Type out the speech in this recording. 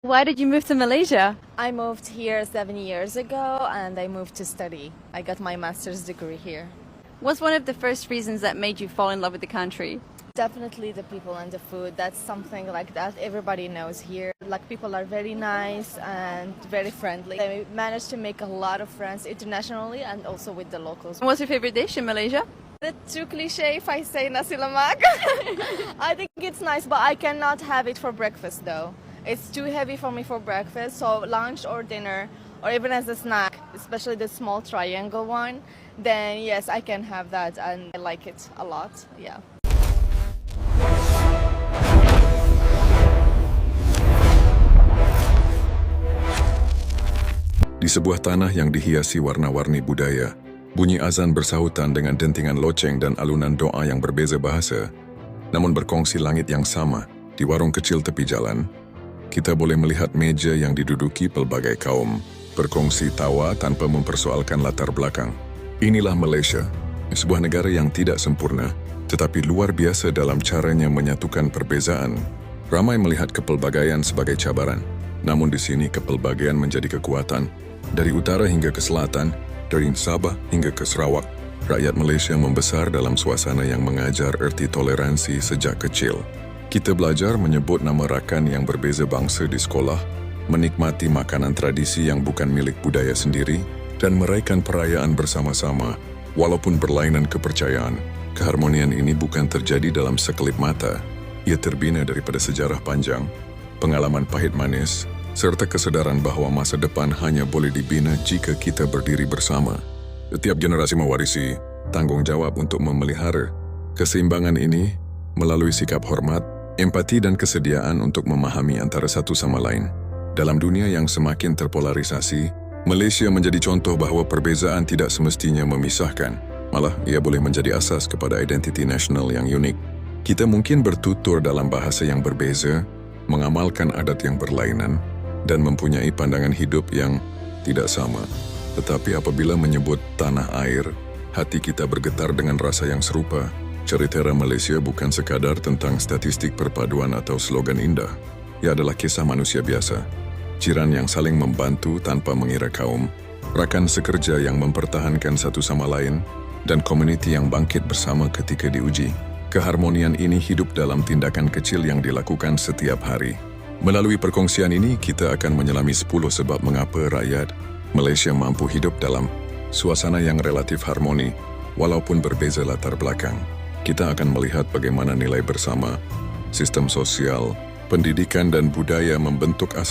Why did you move to Malaysia? I moved here 7 years ago and I moved to study. I got my master's degree here. What's one of the first reasons that made you fall in love with the country? Definitely the people and the food. That's something like that everybody knows here. Like people are very nice and very friendly. I managed to make a lot of friends internationally and also with the locals. What's your favorite dish in Malaysia? It's too cliche if I say nasi lemak. I think it's nice, but I cannot have it for breakfast though. It's too heavy for me for breakfast, so lunch or dinner, or even as a snack, especially the small triangle one, then yes, I can have that and I like it a lot, yeah. Di sebuah tanah yang dihiasi warna-warni budaya, bunyi azan bersahutan dengan dentingan loceng dan alunan doa yang berbeza bahasa, namun berkongsi langit yang sama di warung kecil tepi jalan. Kita boleh melihat meja yang diduduki pelbagai kaum, berkongsi tawa tanpa mempersoalkan latar belakang. Inilah Malaysia, sebuah negara yang tidak sempurna, tetapi luar biasa dalam caranya menyatukan perbezaan. Ramai melihat kepelbagaian sebagai cabaran, namun di sini kepelbagaian menjadi kekuatan. Dari utara hingga ke selatan, dari Sabah hingga ke Sarawak, rakyat Malaysia membesar dalam suasana yang mengajar erti toleransi sejak kecil. Kita belajar menyebut nama rakan yang berbeza bangsa di sekolah, menikmati makanan tradisi yang bukan milik budaya sendiri, dan merayakan perayaan bersama-sama, walaupun berlainan kepercayaan. Keharmonian ini bukan terjadi dalam sekelip mata. Ia terbina daripada sejarah panjang, pengalaman pahit manis, serta kesedaran bahwa masa depan hanya boleh dibina jika kita berdiri bersama. Setiap generasi mewarisi tanggung jawab untuk memelihara keseimbangan ini melalui sikap hormat, empati dan kesediaan untuk memahami antara satu sama lain. Dalam dunia yang semakin terpolarisasi, Malaysia menjadi contoh bahawa perbezaan tidak semestinya memisahkan. Malah, ia boleh menjadi asas kepada identiti nasional yang unik. Kita mungkin bertutur dalam bahasa yang berbeza, mengamalkan adat yang berlainan, dan mempunyai pandangan hidup yang tidak sama. Tetapi apabila menyebut tanah air, hati kita bergetar dengan rasa yang serupa. Cerita Malaysia bukan sekadar tentang statistik perpaduan atau slogan indah. Ia adalah kisah manusia biasa. Jiran yang saling membantu tanpa mengira kaum, rakan sekerja yang mempertahankan satu sama lain, dan komuniti yang bangkit bersama ketika diuji. Keharmonian ini hidup dalam tindakan kecil yang dilakukan setiap hari. Melalui perkongsian ini, kita akan menyelami 10 sebab mengapa rakyat Malaysia mampu hidup dalam suasana yang relatif harmoni, walaupun berbeza latar belakang. Kita akan melihat bagaimana nilai bersama, sistem sosial, pendidikan dan budaya membentuk asas